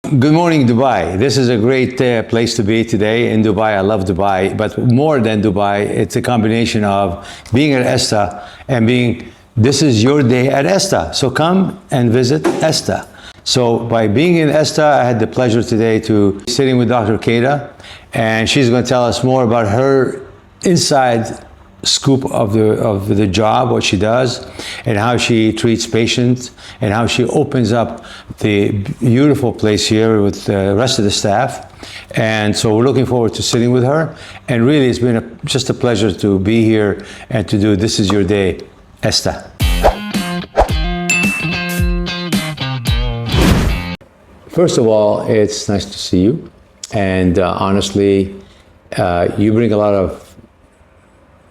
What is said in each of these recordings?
Good morning, Dubai. This is a great place to be today in Dubai. I love Dubai, but more than Dubai, it's a combination of being at ESTE and this is your day at ESTE. So come and visit ESTE. So by being in ESTE, I had the pleasure today to sitting with Dr. Kheda, and she's going to tell us more about her inside scoop of the job, what she does, and how she treats patients, and how she opens up the beautiful place here with the rest of the staff. And so we're looking forward to sitting with her. And really, it's been just a pleasure to be here and to do This Is Your Day, ESTE. First of all, it's nice to see you. And honestly, you bring a lot of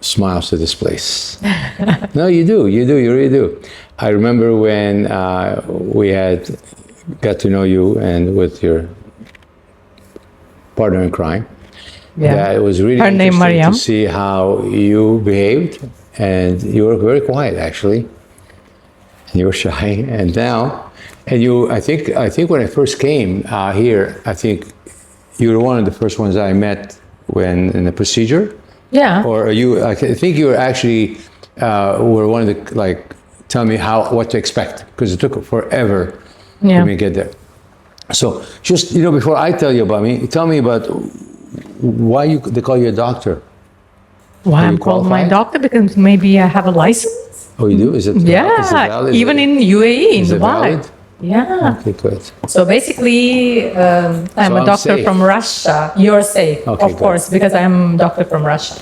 smiles to this place. No, you really do. I remember when we had got to know you and with your partner in crime. Yeah. That it was really interesting to see how you behaved, and you were very quiet actually. And you were shy, and now, and you, I think when I first came here, I think you were one of the first ones I met when in the procedure. Yeah. Or you? I think you were actually were one of the tell me what to expect, because it took forever for me to get there. So just before I tell you about me, tell me about why they call you a doctor. Why I'm called my doctor? Because maybe I have a license. Oh, you do? Is it? Yeah. Is it valid? Even in UAE, in Dubai. Valid? Yeah. Okay, good. So basically, I'm a doctor from Russia. You're safe, of course, because I'm a doctor from Russia.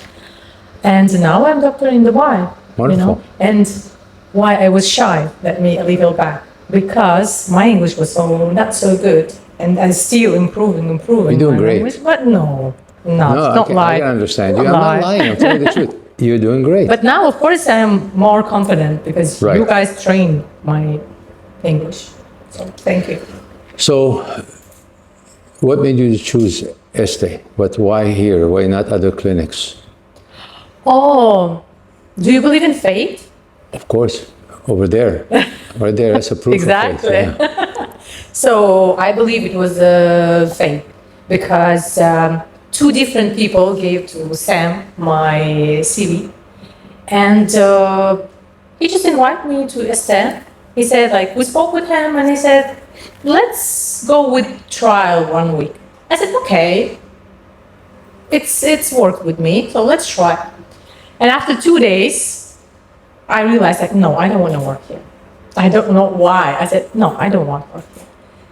And now I'm a doctor in Dubai. Wonderful. And why I was shy, let me a little back, because my English was not so good, and I'm still improving. You're doing great. Language, but no, it's not I can understand you. I'm not lying. I'm telling you the truth. You're doing great. But now, of course, I'm more confident because you guys trained my English. So thank you. So, what made you choose Este? But why here? Why not other clinics? Oh, do you believe in fate? Of course, over there, right there. That's a proof exactly. of fate. Yeah. So I believe it was fate because two different people gave to Sam my CV, and he just invited me to Este. He said, we spoke with him, and he said, let's go with trial 1 week. I said, okay, it's worked with me, so let's try. And after 2 days, I realized, no, I don't want to work here. I don't know why. I said, no, I don't want to work here.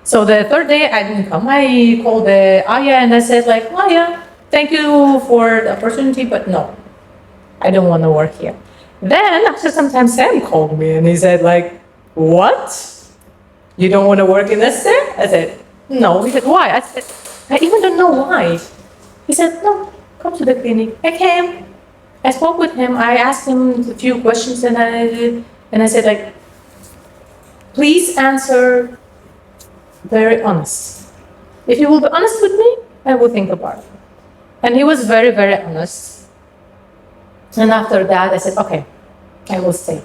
So the third day, I didn't come. I called Aya, and I said, Aya, thank you for the opportunity, but no, I don't want to work here. Then after some time, Sam called me, and he said, what? You don't want to work in Este? I said, no. He said, why? I said, I even don't know why. He said, no, come to the clinic. I came. I spoke with him. I asked him a few questions, and I said, please answer very honest. If you will be honest with me, I will think about it. And he was very, very honest. And after that, I said, okay, I will stay.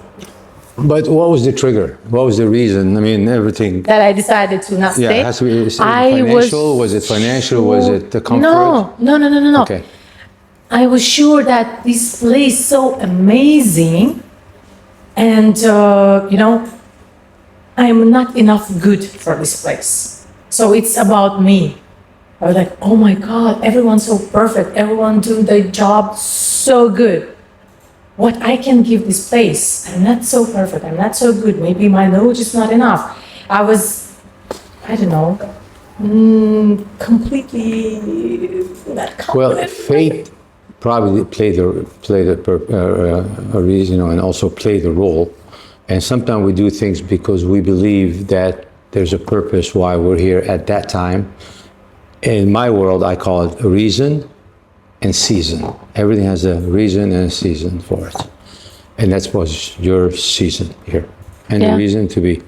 But what was the trigger? What was the reason? I mean, everything. That I decided to not stay? Yeah, it has to be financial. Was it financial? Was it the comfort? No. Okay. I was sure that this place is so amazing. And, I'm not enough good for this place. So it's about me. I was like, oh my God, everyone's so perfect. Everyone doing their job so good. What I can give this place, I'm not so perfect, I'm not so good, maybe my knowledge is not enough. I was, I don't know, completely not confident. Well, fate probably played a reason, and also played a role. And sometimes we do things because we believe that there's a purpose why we're here at that time. In my world, I call it a reason and season. Everything has a reason and a season for it. And that was your season here. And the reason to be.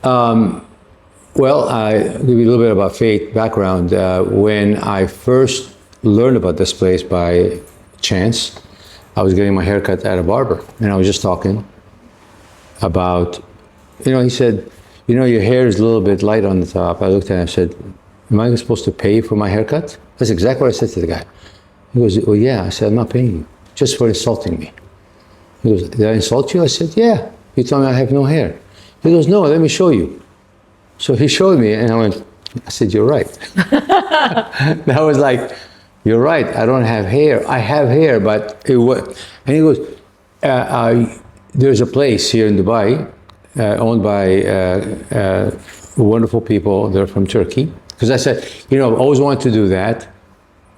Well, I give you a little bit about fate background. When I first learned about this place by chance, I was getting my haircut at a barber. And I was just talking about, he said, you know, your hair is a little bit light on the top. I looked at him and said, am I supposed to pay for my haircut? That's exactly what I said to the guy. He goes, well, yeah. I said, I'm not paying you, just for insulting me. He goes, did I insult you? I said, yeah. You told me I have no hair. He goes, no, let me show you. So he showed me, and I said, you're right. That was like, you're right, I don't have hair. I have hair, but it was. And he goes, there's a place here in Dubai owned by wonderful people. They're from Turkey. Because I said, you know, I've always wanted to do that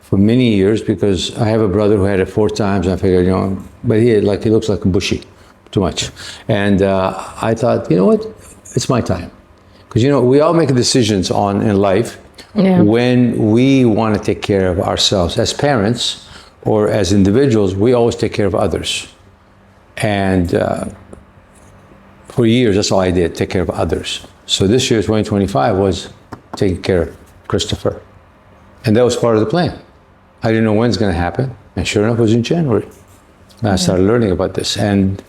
for many years because I have a brother who had it 4 times. I figured, you know, but he looks like a bushy, too much. And I thought, you know what, it's my time. Because, you know, we all make decisions in life when we want to take care of ourselves. As parents or as individuals, we always take care of others. And for years, that's all I did, take care of others. So this year, 2025, was taking care of Christopher. And that was part of the plan. I didn't know when it's going to happen. And sure enough, it was in January. And I started learning about this. And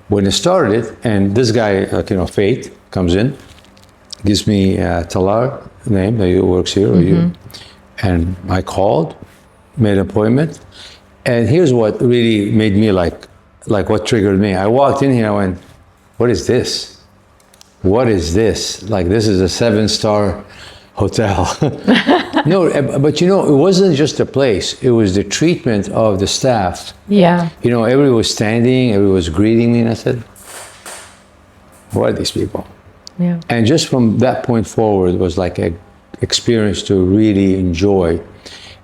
when it started, and this guy, like, you know, Fate, comes in, gives me Talar name that works here, or you. And I called, made an appointment. And here's what really made me like what triggered me. I walked in here, I went, what is this? What is this? Like, this is a 7-star hotel. No, but you know, it wasn't just the place. It was the treatment of the staff. Yeah. You know, everybody was standing, everybody was greeting me, and I said, what are these people? Yeah. And just from that point forward, it was like an experience to really enjoy.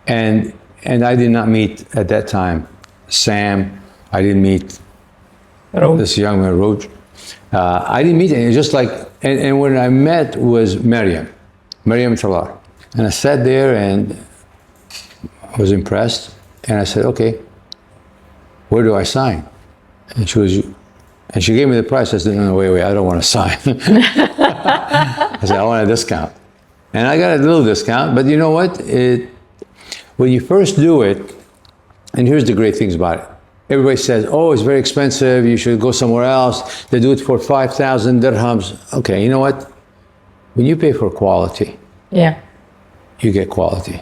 And I did not meet at that time Sam. I didn't meet this young man, Roj. I didn't meet him. Just like, and when I met was Maryam Talar. And I sat there and I was impressed. And I said, okay, where do I sign? And she gave me the price. I said, no, wait, I don't want to sign. I said, I want a discount. And I got a little discount, but you know what? When you first do it, and here's the great things about it. Everybody says, oh, it's very expensive, you should go somewhere else. They do it for 5,000 dirhams. Okay, you know what? When you pay for quality, you get quality.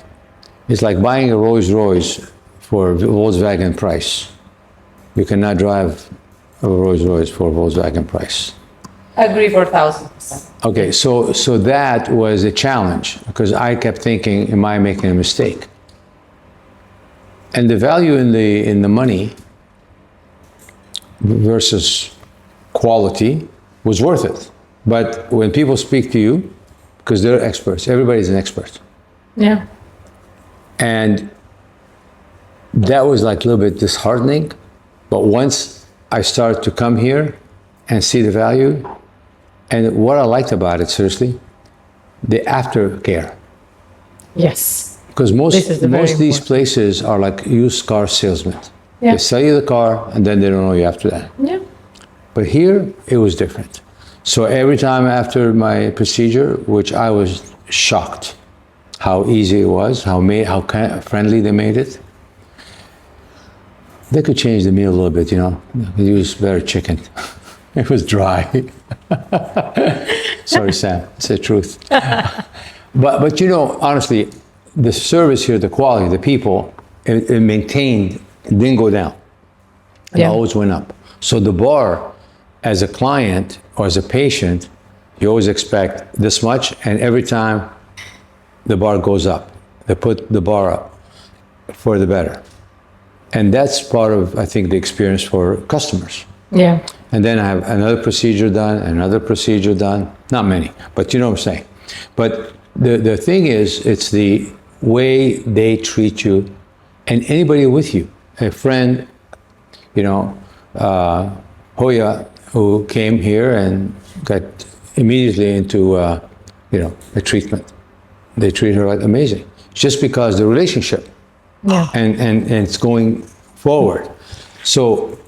It's like buying a Rolls Royce for Volkswagen price. You cannot drive a Rolls Royce for Volkswagen price. Agree for 1,000%. Okay, so that was a challenge because I kept thinking, am I making a mistake? And the value in the money versus quality was worth it. But when people speak to you, because they're experts, everybody's an expert. Yeah. And that was like a little bit disheartening. But once I started to come here and see the value, and what I liked about it, seriously, the aftercare. Yes. Because most of these places are like used car salesmen. Yeah. They sell you the car and then they don't know you after that. Yeah. But here, it was different. So every time after my procedure, which I was shocked how easy it was, how friendly they made it. They could change the meal a little bit, you know. They used better chicken. It was dry. Sorry, Sam, it's the truth. But you know, honestly, the service here, the quality, the people, it maintained, it didn't go down. It always went up. So the bar, as a client or as a patient, you always expect this much, and every time the bar goes up. They put the bar up for the better. And that's part of, I think, the experience for customers. Yeah. And then I have another procedure done, another procedure done. Not many, but you know what I'm saying. But the thing is, it's the way they treat you and anybody with you. A friend, you know, Hoya, who came here and got immediately into, you know, a treatment. They treat her like amazing, just because the relationship. Yeah. And it's going forward. So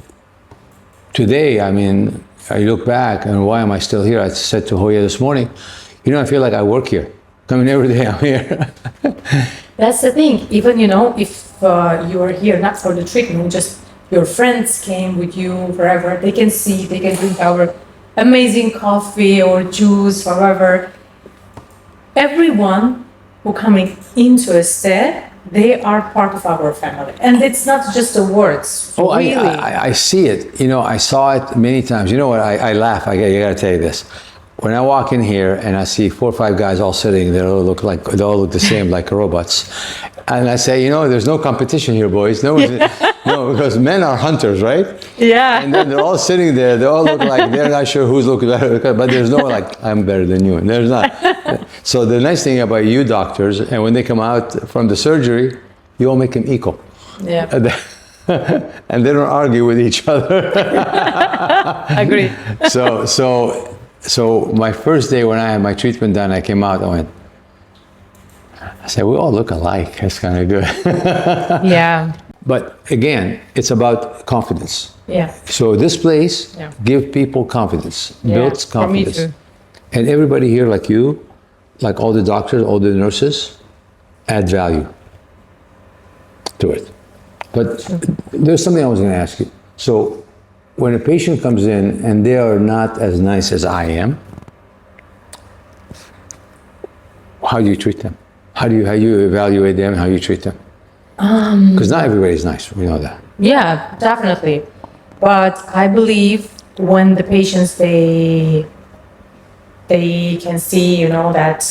today, I mean, I look back and why am I still here? I said to Hoya this morning, you know, I feel like I work here. Coming every day, I'm here. That's the thing. Even, you know, if you are here not for the treatment, just your friends came with you forever, they can see, they can drink our amazing coffee or juice, however, everyone who coming into Este, they are part of our family. And it's not just the words. Oh, really. I see it. You know, I saw it many times. You know what? I laugh. I gotta tell you this. When I walk in here and I see 4 or 5 guys all sitting, they all look the same, like robots. And I say, you know, there's no competition here, boys. No, no, because men are hunters, right? Yeah. And then they're all sitting there. They all look like they're not sure who's looking better, but there's no like I'm better than you. And there's not. So the nice thing about you doctors, and when they come out from the surgery, you all make them equal. Yeah. And they don't argue with each other. Agree. So my first day when I had my treatment done, I came out, I said, we all look alike. That's kind of good. Yeah. But again, it's about confidence. Yeah. So this place Yeah. give people confidence, Yeah, builds for me confidence. too. And everybody here like you, like all the doctors, all the nurses, add value to it. But there's something I was going to ask you. So when a patient comes in and they are not as nice as I am, how do you treat them? How do you evaluate them? How do you treat them? Because not everybody is nice. We know that. Yeah, definitely. But I believe when the patients they can see, you know, that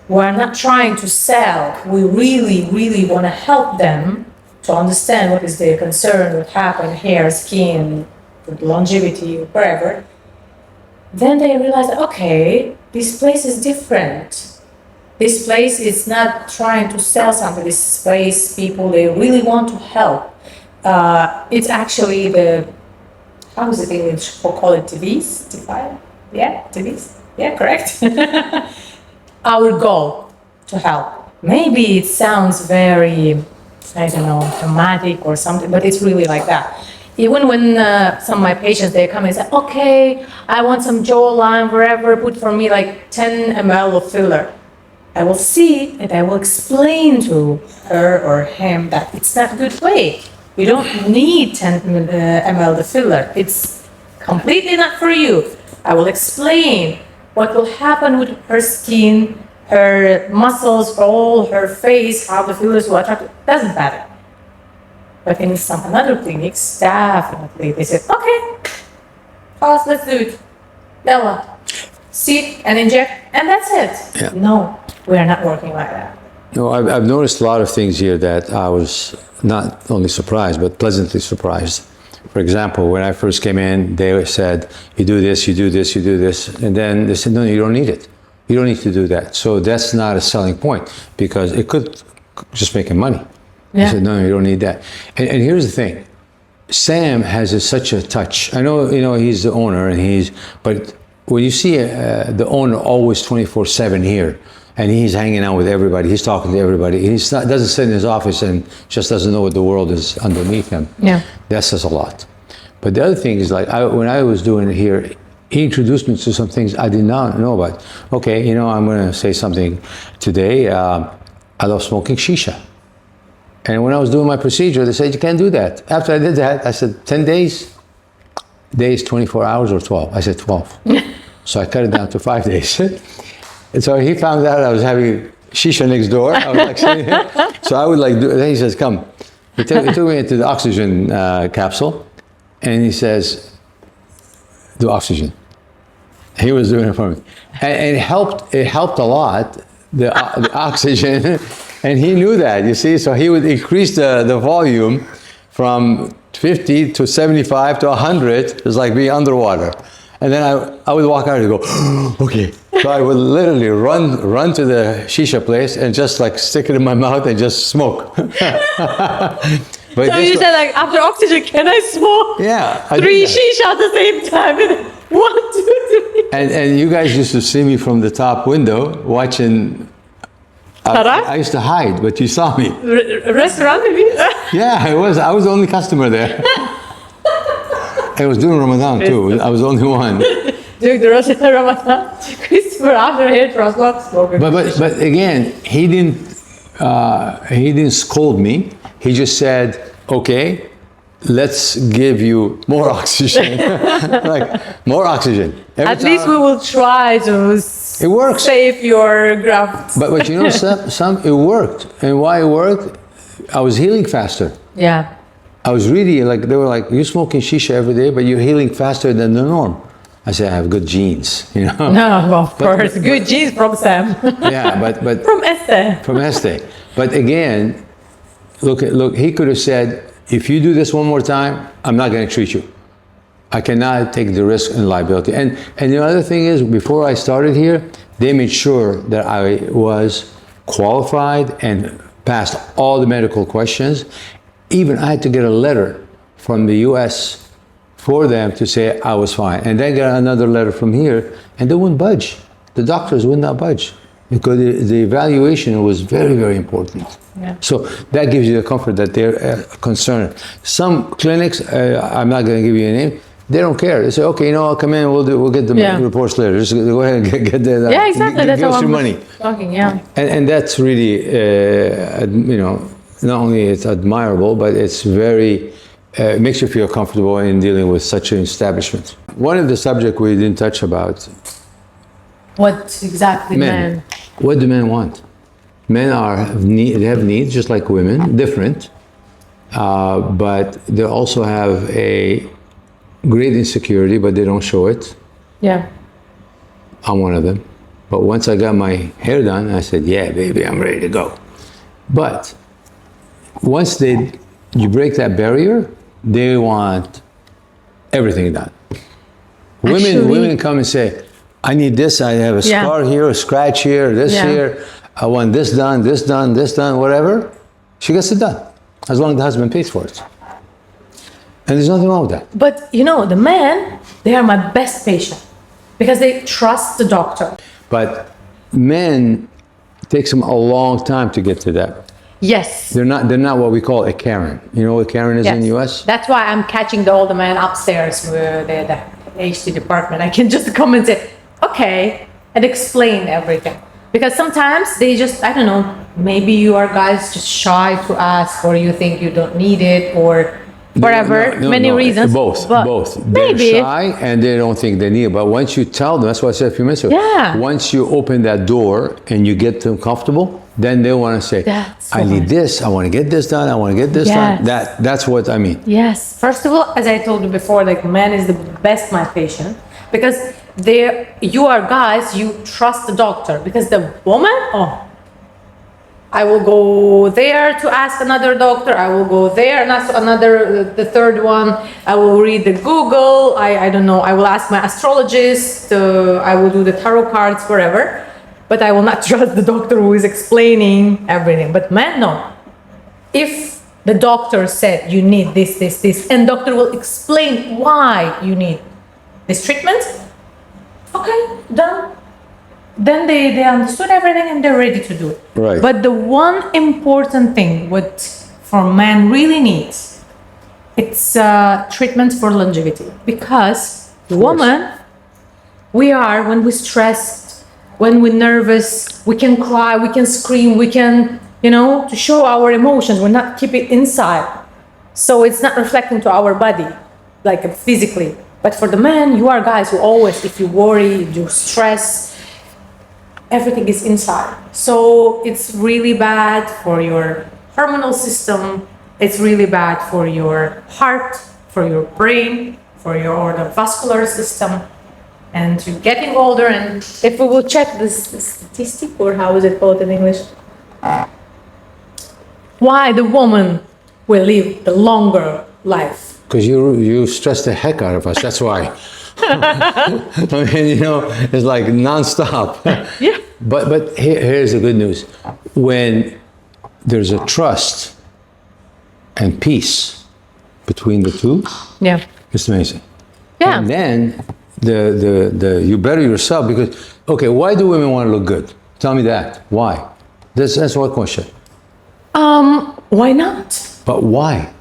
we're not trying to sell. We really want to help them to understand what is their concern, what happened, hair, skin, longevity, wherever. Then they realize, okay, this place is different. This place is not trying to sell something. This place, people, they really want to help. It's actually how is it in English? We'll call it TVs? Yeah, TVs? Yeah, correct. Our goal to help. Maybe it sounds very, I don't know, dramatic or something, but it's really like that. Even when some of my patients, they come and say, okay, I want some jawline, wherever, put for me like 10 ml of filler. I will see and I will explain to her or him that it's not a good way. You don't need 10 ml of filler. It's completely not for you. I will explain what will happen with her skin, her muscles, all her face, how the fillers will attract. Doesn't matter. But in some other clinics, definitely they said, okay, fast, let's do it. Bella, sit and inject, and that's it. Yeah. No, we are not working like that. No, I've noticed a lot of things here that I was not only surprised, but pleasantly surprised. For example, when I first came in, they said, you do this, you do this, you do this. And then they said, no, you don't need it. You don't need to do that. So that's not a selling point because it could just make him money. Yeah. I said, no, you don't need that. And here's the thing. Sam has such a touch. I know, you know, he's the owner but when you see the owner always 24/7 here, and he's hanging out with everybody, he's talking to everybody, doesn't sit in his office and just doesn't know what the world is underneath him. Yeah. That says a lot. But the other thing is, like, when I was doing it here, he introduced me to some things I did not know about. Okay, you know, I'm going to say something today. I love smoking shisha. And when I was doing my procedure, they said, you can't do that. After I did that, I said, 10 days, 24 hours or 12? I said 12. So I cut it down to 5 days. And so he found out I was having shisha next door. I was like sitting here. So I would like do, then he says, come. He took me into the oxygen capsule, and he says, do oxygen. He was doing it for me. And it helped a lot, the oxygen. And he knew that, you see, so he would increase the volume from 50 to 75 to 100. It was like being underwater. And then I would walk out and go, okay. So I would literally run to the shisha place and just like stick it in my mouth and just smoke. But So you said, like, after oxygen, can I smoke? Yeah. 3 shisha at the same time. 1, 2, 3. And you guys used to see me from the top window watching. I used to hide, but you saw me. Restaurant, maybe? Yeah, I was the only customer there. I was doing Ramadan too. I was the only one. During the Ramadan, Christopher after hair transplant smoking. But again, he didn't scold me. He just said, okay, let's give you more oxygen. Like, more oxygen. At least we will try to it works. save your graft. But you know, some it worked. And why it worked? I was healing faster. Yeah. I was really like, they were like, you're smoking shisha every day, but you're healing faster than the norm. I said, I have good genes, you know? No, of course. Good genes from Sam. Yeah, but From Este. from Este. But again, look, he could have said, if you do this one more time, I'm not going to treat you. I cannot take the risk and liability. And the other thing is, before I started here, they made sure that I was qualified and passed all the medical questions. Even I had to get a letter from the US for them to say I was fine. And then get another letter from here, and they wouldn't budge. The doctors would not budge because the evaluation was very, very important. Yeah. So that gives you the comfort that they're concerned. Some clinics, I'm not going to give you a name, they don't care. They say, okay, you know, I'll come in, we'll get the reports later. Just go ahead and get the Yeah, exactly. That's give how us your I'm money. talking, yeah. And that's really, you know, not only it's admirable, but it's very, makes you feel comfortable in dealing with such an establishment. One of the subjects we didn't touch about, What exactly, men? What do men want? Men they have needs just like women, different, but they also have a great insecurity, but they don't show it. Yeah. I'm one of them. But once I got my hair done, I said, yeah, baby, I'm ready to go. But once you break that barrier, they want everything done. Women come and say, I need this, I have a scar here, a scratch here, this here, I want this done, this done, this done, whatever. She gets it done, as long as the husband pays for it. And there's nothing wrong with that. But you know, the men, they are my best patient because they trust the doctor. But men, it takes them a long time to get to that. Yes. They're not what we call a Karen. You know what Karen is in the US? That's why I'm catching all the men upstairs with the HT department. I can just come and say, okay, and explain everything. Because sometimes they just, I don't know, maybe you are guys just shy to ask, or you think you don't need it, or whatever, many reasons. Both. Maybe. They're shy and they don't think they need it. But once you tell them, that's what I said a few minutes ago. Yeah. Once you open that door and you get them comfortable, then they want to say, I need this, I want to get this done, I want to get this done. That's what I mean. Yes. First of all, as I told you before, like man is the best my patient because you are guys, you trust the doctor, because the woman, I will go there to ask another doctor, I will go there and ask the third one, I will read the Google, I don't know, I will ask my astrologist, I will do the tarot cards, wherever, but I will not trust the doctor who is explaining everything. But man, no. If the doctor said you need this, and doctor will explain why you need this treatment, okay, done. Then they understood everything and they're ready to do it. Right. But the one important thing what for man really needs, it's treatment for longevity. Because the woman, we are, when we're stressed, when we're nervous, we can cry, we can scream, we can, to show our emotions. We're not keep it inside. So it's not reflecting to our body, like physically. But for the man, you are guys who always, if you worry, you stress, everything is inside. So it's really bad for your hormonal system. It's really bad for your heart, for your brain, for your vascular system. And you're getting older, and if we will check this statistic, or how is it called in English? Why the woman will live the longer life? Because you stress the heck out of us, that's why. I mean, it's like nonstop. Yeah. But here's the good news. When there's a trust and peace between the two, it's amazing. Yeah. And then you better yourself, because, okay, why do women want to look good? Tell me that. Why? That's one question. Why not? But why?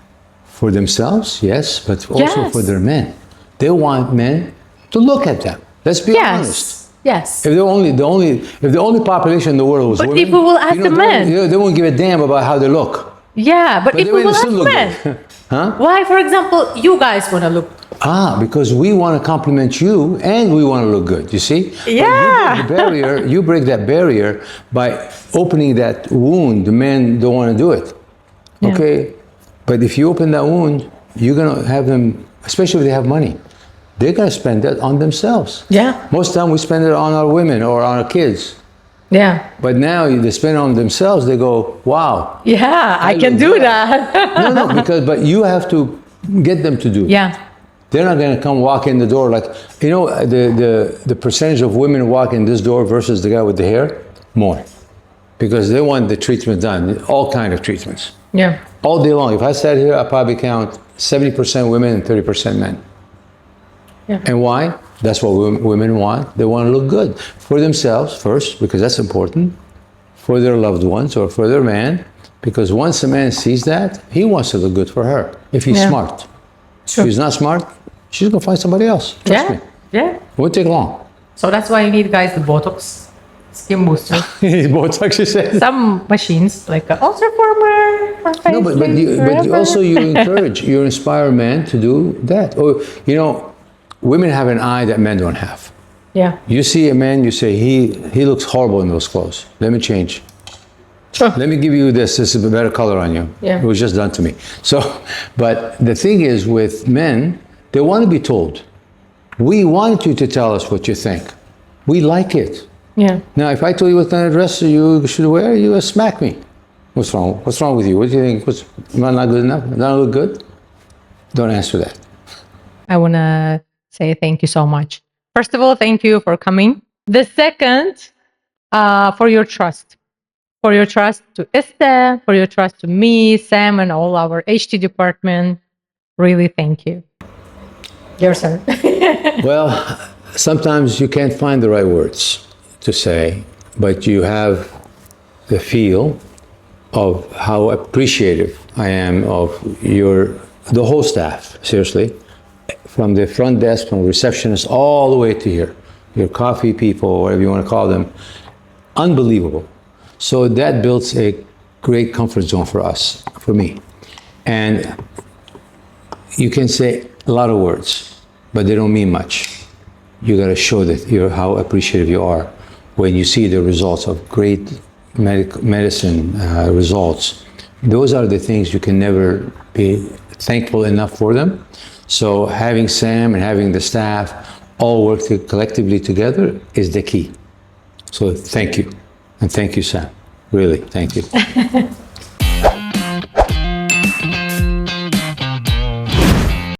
For themselves, yes, but also for their men. They want men to look at them. Let's be honest. Yes. If the only population in the world was women, if we will ask the men, they won't give a damn about how they look. Yeah, but if we will ask men, Huh? Why, for example, you guys want to look? Because we want to compliment you and we want to look good, you see? Yeah. You break that barrier by opening that wound. The men don't want to do it. Yeah. Okay? But if you open that wound, you're going to have them, especially if they have money, they're going to spend that on themselves. Yeah. Most of the time we spend it on our women or on our kids. Yeah. But now they spend it on themselves, they go, wow. Yeah, I can look do good. that. No, but you have to get them to do it. Yeah. They're not going to come walk in the door like, you know, the percentage of women walk in this door versus the guy with the hair, more. Because they want the treatment done, all kind of treatments. Yeah. All day long. If I sat here, I probably count 70% women and 30% men. Yeah. And why? That's what women want. They want to look good for themselves first, because that's important, for their loved ones or for their man, because once a man sees that, he wants to look good for her, if he's smart. Sure. If he's not smart, she's going to find somebody else. Trust me. Yeah. It won't take long. So that's why you need, guys, the Botox, skin booster, Botox, you said. some machines like Ultraformer. No, but you also you encourage, you inspire men to do that. Or, you know, women have an eye that men don't have. Yeah. You see a man, you say, he looks horrible in those clothes. Let me change. Sure. Let me give you this. This is a better color on you. Yeah. It was just done to me. So, but the thing is with men, they want to be told. We want you to tell us what you think. We like it. Yeah. Now, if I told you what kind of dress you should wear, you would smack me. What's wrong? What's wrong with you? What do you think? Am I not good enough? Don't I look good? Don't answer that. I want to say thank you so much. First of all, thank you for coming. The second, for your trust. For your trust to Este, for your trust to me, Sam, and all our HT department. Really, thank you. Your turn. Well, sometimes you can't find the right words to say, but you have the feel of how appreciative I am of the whole staff, seriously, from the front desk, from receptionists, all the way to here, your coffee people, whatever you want to call them, unbelievable. So that builds a great comfort zone for us, for me. And you can say a lot of words, but they don't mean much. You got to show that how appreciative you are when you see the results of great medicine results. Those are the things you can never be thankful enough for them. So having Sam and having the staff all work collectively together is the key. So thank you. And thank you, Sam. Really, thank you.